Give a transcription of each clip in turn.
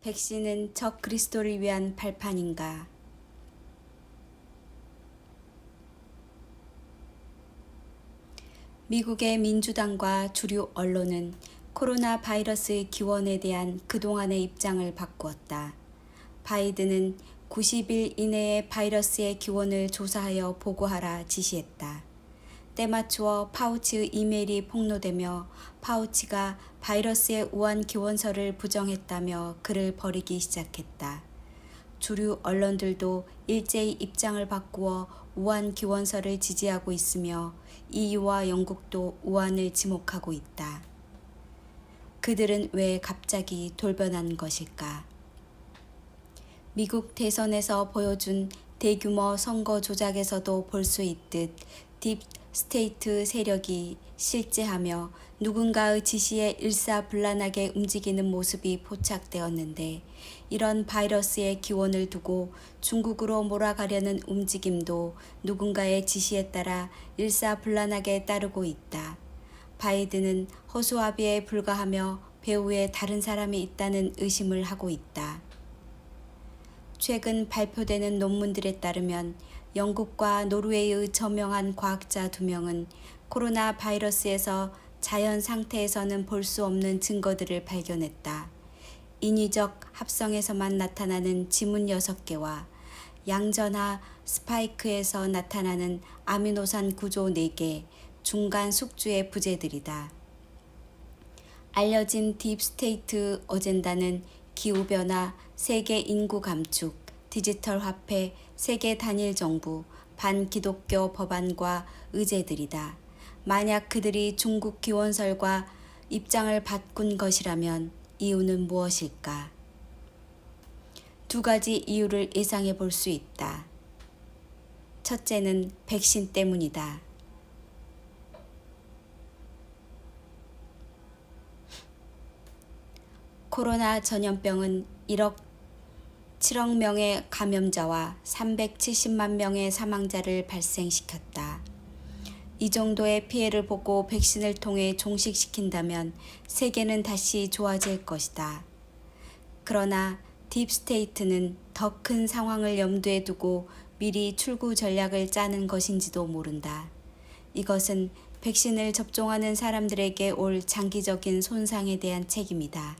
백신은 적 그리스도를 위한 발판인가? 미국의 민주당과 주류 언론은 코로나 바이러스 기원에 대한 그동안의 입장을 바꾸었다. 바이든은 90일 이내에 바이러스의 기원을 조사하여 보고하라 지시했다. 때맞추어 파우치 이메일이 폭로되며 파우치가 바이러스의 우한 기원설을 부정했다며 글을 벌이기 시작했다. 주류 언론들도 일제히 입장을 바꾸어 우한 기원설을 지지하고 있으며 EU와 영국도 우한을 지목하고 있다. 그들은 왜 갑자기 돌변한 것일까? 미국 대선에서 보여준 대규모 선거 조작에서도 볼 수 있듯 딥 스테이트 세력이 실제하며 누군가의 지시에 일사불란하게 움직이는 모습이 포착되었는데, 이런 바이러스의 기원을 두고 중국으로 몰아가려는 움직임도 누군가의 지시에 따라 일사불란하게 따르고 있다. 바이든은 허수아비에 불과하며 배후에 다른 사람이 있다는 의심을 하고 있다. 최근 발표되는 논문들에 따르면 영국과 노르웨이의 저명한 과학자 2명은 코로나 바이러스에서 자연 상태에서는 볼 수 없는 증거들을 발견했다. 인위적 합성에서만 나타나는 지문 6개와 양전하 스파이크에서 나타나는 아미노산 구조 4개, 중간 숙주의 부재들이다. 알려진 딥스테이트 어젠다는 기후변화, 세계 인구 감축, 디지털 화폐, 세계 단일 정부, 반기독교 법안과 의제들이다. 만약 그들이 중국 기원설과 입장을 바꾼 것이라면 이유는 무엇일까? 2가지 이유를 예상해 볼 수 있다. 첫째는 백신 때문이다. 코로나 전염병은 7억 명의 감염자와 370만 명의 사망자를 발생시켰다. 이 정도의 피해를 보고 백신을 통해 종식시킨다면 세계는 다시 좋아질 것이다. 그러나 딥스테이트는 더 큰 상황을 염두에 두고 미리 출구 전략을 짜는 것인지도 모른다. 이것은 백신을 접종하는 사람들에게 올 장기적인 손상에 대한 책임이다.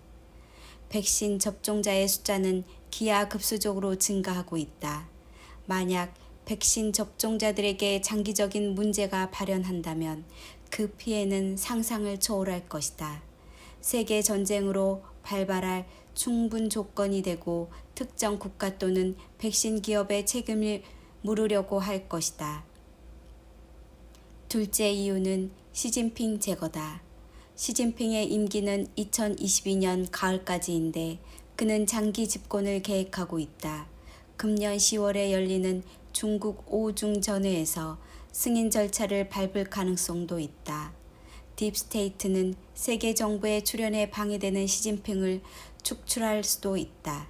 백신 접종자의 숫자는 기하급수적으로 증가하고 있다. 만약 백신 접종자들에게 장기적인 문제가 발현한다면 그 피해는 상상을 초월할 것이다. 세계 전쟁으로 발발할 충분 조건이 되고 특정 국가 또는 백신 기업의 책임을 물으려고 할 것이다. 둘째 이유는 시진핑 제거다. 시진핑의 임기는 2022년 가을까지인데 그는 장기 집권을 계획하고 있다. 금년 10월에 열리는 중국 오중전회에서 승인 절차를 밟을 가능성도 있다. 딥스테이트는 세계 정부의 출현에 방해되는 시진핑을 축출할 수도 있다.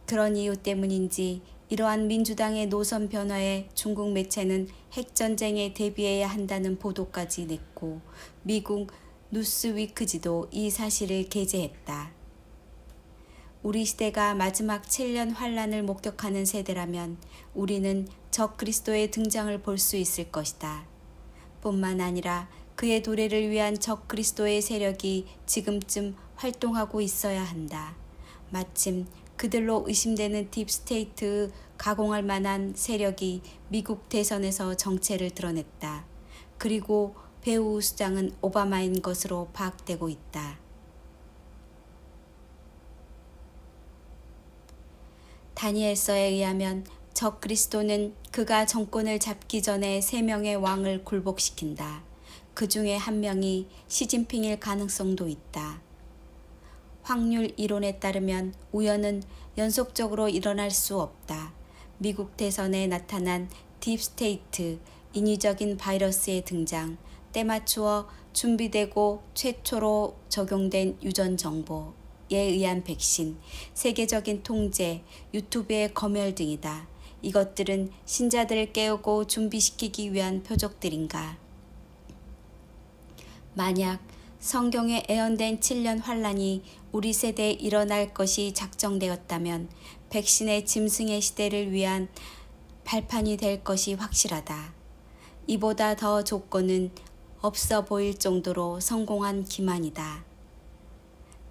그런 이유 때문인지 이러한 민주당의 노선 변화에 중국 매체는 핵전쟁에 대비해야 한다는 보도까지 냈고 미국 뉴스위크지도 이 사실을 게재했다. 우리 시대가 마지막 7년 환란을 목격하는 세대라면 우리는 적 그리스도의 등장을 볼 수 있을 것이다. 뿐만 아니라 그의 도래를 위한 적 그리스도의 세력이 지금쯤 활동하고 있어야 한다. 마침 그들로 의심되는 딥스테이트 가공할 만한 세력이 미국 대선에서 정체를 드러냈다. 그리고 배후 수장은 오바마인 것으로 파악되고 있다. 다니엘서에 의하면 적 그리스도는 그가 정권을 잡기 전에 3명의 왕을 굴복시킨다. 그 중에 1명이 시진핑일 가능성도 있다. 확률 이론에 따르면 우연은 연속적으로 일어날 수 없다. 미국 대선에 나타난 딥스테이트, 인위적인 바이러스의 등장, 때맞추어 준비되고 최초로 적용된 유전 정보에 의한 백신, 세계적인 통제, 유튜브의 검열 등이다. 이것들은 신자들을 깨우고 준비시키기 위한 표적들인가? 만약 성경에 예언된 7년 환란이 우리 세대에 일어날 것이 작정되었다면 백신의 짐승의 시대를 위한 발판이 될 것이 확실하다. 이보다 더 조건은 없어 보일 정도로 성공한 기만이다.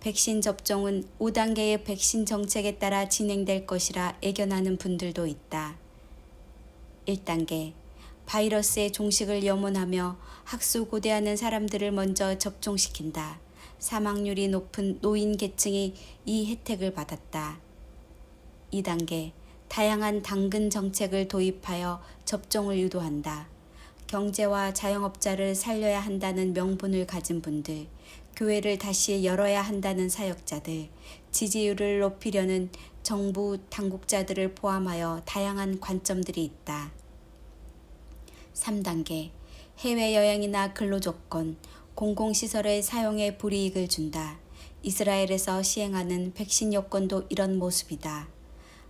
백신 접종은 5단계의 백신 정책에 따라 진행될 것이라 예견하는 분들도 있다. 1단계, 바이러스의 종식을 염원하며 학수고대하는 사람들을 먼저 접종시킨다. 사망률이 높은 노인 계층이 이 혜택을 받았다. 2단계, 다양한 당근 정책을 도입하여 접종을 유도한다. 경제와 자영업자를 살려야 한다는 명분을 가진 분들, 교회를 다시 열어야 한다는 사역자들, 지지율을 높이려는 정부 당국자들을 포함하여 다양한 관점들이 있다. 3단계, 해외여행이나 근로조건, 공공시설의 사용에 불이익을 준다. 이스라엘에서 시행하는 백신 여권도 이런 모습이다.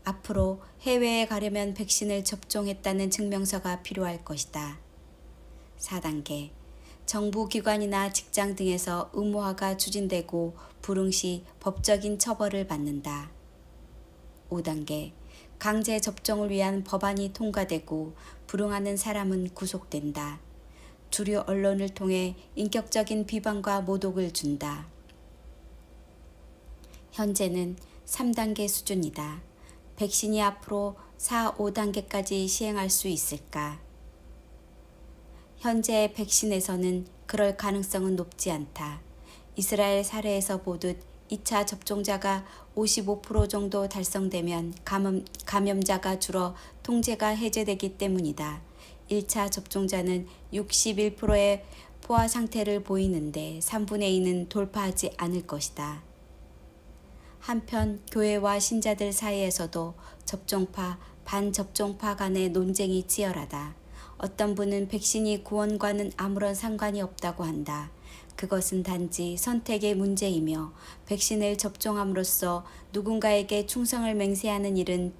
앞으로 해외에 가려면 백신을 접종했다는 증명서가 필요할 것이다. 4단계, 정부기관이나 직장 등에서 의무화가 추진되고 불응 시 법적인 처벌을 받는다. 5단계, 강제 접종을 위한 법안이 통과되고 불응하는 사람은 구속된다. 주류 언론을 통해 인격적인 비방과 모독을 준다. 현재는 3단계 수준이다. 백신이 앞으로 4, 5단계까지 시행할 수 있을까? 현재 백신에서는 그럴 가능성은 높지 않다. 이스라엘 사례에서 보듯 2차 접종자가 55% 정도 달성되면 감염자가 줄어 통제가 해제되기 때문이다. 1차 접종자는 61%의 포화 상태를 보이는데 3분의 2는 돌파하지 않을 것이다. 한편 교회와 신자들 사이에서도 접종파, 반접종파 간의 논쟁이 치열하다. 어떤 분은 백신이 구원과는 아무런 상관이 없다고 한다. 그것은 단지 선택의 문제이며 백신을 접종함으로써 누군가에게 충성을 맹세하는 일은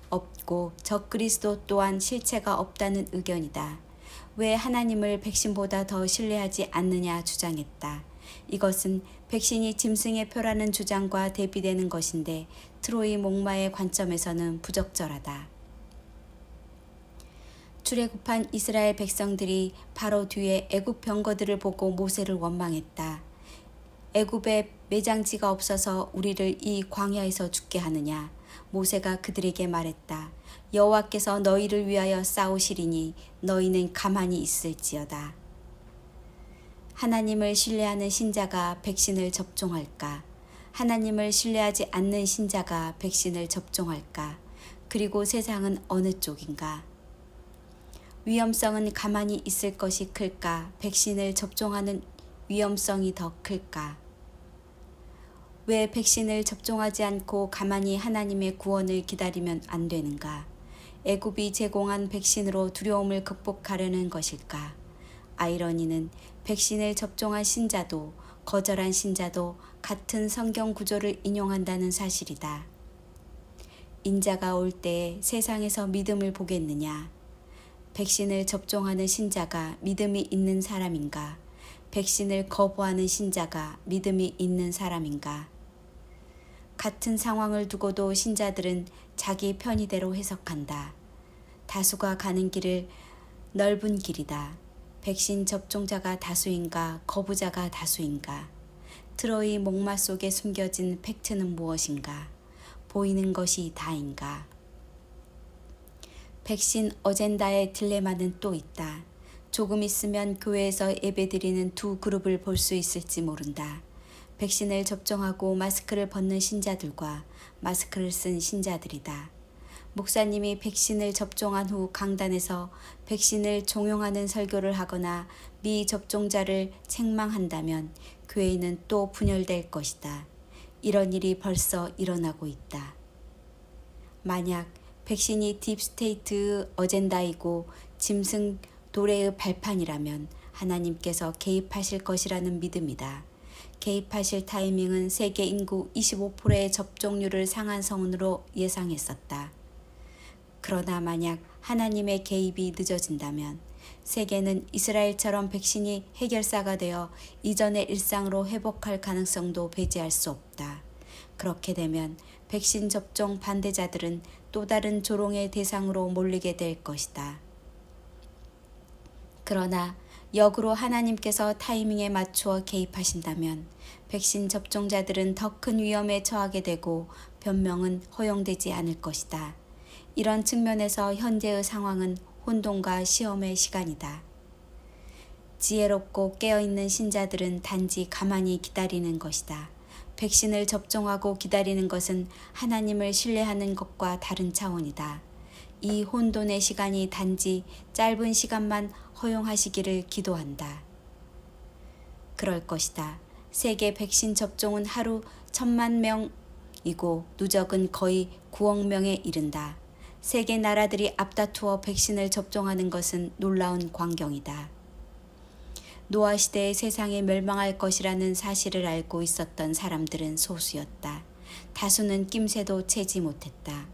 없고 적그리스도 또한 실체가 없다는 의견이다. 왜 하나님을 백신보다 더 신뢰하지 않느냐 주장했다. 이것은 백신이 짐승의 표라는 주장과 대비되는 것인데 트로이 목마의 관점에서는 부적절하다. 출애굽한 이스라엘 백성들이 바로 뒤에 애굽 병거들을 보고 모세를 원망했다. 애굽에 매장지가 없어서 우리를 이 광야에서 죽게 하느냐. 모세가 그들에게 말했다. 여호와께서 너희를 위하여 싸우시리니 너희는 가만히 있을지어다. 하나님을 신뢰하는 신자가 백신을 접종할까? 하나님을 신뢰하지 않는 신자가 백신을 접종할까? 그리고 세상은 어느 쪽인가? 위험성은 가만히 있을 것이 클까? 백신을 접종하는 위험성이 더 클까? 왜 백신을 접종하지 않고 가만히 하나님의 구원을 기다리면 안 되는가? 애굽이 제공한 백신으로 두려움을 극복하려는 것일까? 아이러니는 백신을 접종한 신자도 거절한 신자도 같은 성경 구조를 인용한다는 사실이다. 인자가 올 때에 세상에서 믿음을 보겠느냐? 백신을 접종하는 신자가 믿음이 있는 사람인가? 백신을 거부하는 신자가 믿음이 있는 사람인가? 같은 상황을 두고도 신자들은 자기 편의대로 해석한다. 다수가 가는 길을 넓은 길이다. 백신 접종자가 다수인가 거부자가 다수인가? 트로이 목마 속에 숨겨진 팩트는 무엇인가? 보이는 것이 다인가? 백신 어젠다의 딜레마는 또 있다. 조금 있으면 교회에서 예배드리는 두 그룹을 볼 수 있을지 모른다. 백신을 접종하고 마스크를 벗는 신자들과 마스크를 쓴 신자들이다. 목사님이 백신을 접종한 후 강단에서 백신을 종용하는 설교를 하거나 미접종자를 책망한다면 교회는 또 분열될 것이다. 이런 일이 벌써 일어나고 있다. 만약 백신이 딥스테이트 어젠다이고 짐승 도래의 발판이라면 하나님께서 개입하실 것이라는 믿음이다. 개입하실 타이밍은 세계 인구 25%의 접종률을 상한선으로 예상했었다. 그러나 만약 하나님의 개입이 늦어진다면 세계는 이스라엘처럼 백신이 해결사가 되어 이전의 일상으로 회복할 가능성도 배제할 수 없다. 그렇게 되면 백신 접종 반대자들은 또 다른 조롱의 대상으로 몰리게 될 것이다. 그러나 역으로 하나님께서 타이밍에 맞추어 개입하신다면 백신 접종자들은 더 큰 위험에 처하게 되고 변명은 허용되지 않을 것이다. 이런 측면에서 현재의 상황은 혼돈과 시험의 시간이다. 지혜롭고 깨어있는 신자들은 단지 가만히 기다리는 것이다. 백신을 접종하고 기다리는 것은 하나님을 신뢰하는 것과 다른 차원이다. 이 혼돈의 시간이 단지 짧은 시간만 허용하시기를 기도한다. 그럴 것이다. 세계 백신 접종은 하루 1,000,000명이고 누적은 거의 9억 명에 이른다. 세계 나라들이 앞다투어 백신을 접종하는 것은 놀라운 광경이다. 노아 시대에 세상이 멸망할 것이라는 사실을 알고 있었던 사람들은 소수였다. 다수는 낌새도 채지 못했다.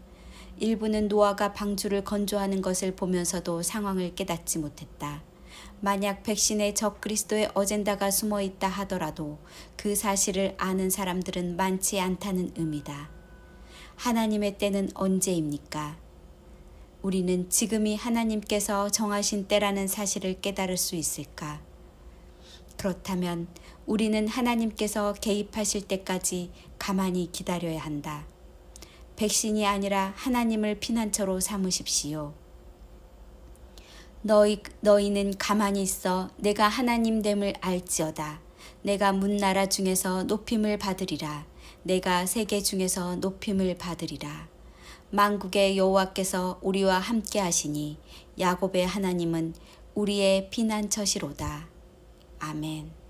일부는 노아가 방주를 건조하는 것을 보면서도 상황을 깨닫지 못했다. 만약 백신에 적그리스도의 어젠다가 숨어 있다 하더라도 그 사실을 아는 사람들은 많지 않다는 의미다. 하나님의 때는 언제입니까? 우리는 지금이 하나님께서 정하신 때라는 사실을 깨달을 수 있을까? 그렇다면 우리는 하나님께서 개입하실 때까지 가만히 기다려야 한다. 백신이 아니라 하나님을 피난처로 삼으십시오. 너희는 가만히 있어 내가 하나님됨을 알지어다. 내가 문나라 중에서 높임을 받으리라. 내가 세계 중에서 높임을 받으리라. 만국의 여호와께서 우리와 함께 하시니 야곱의 하나님은 우리의 피난처시로다. 아멘.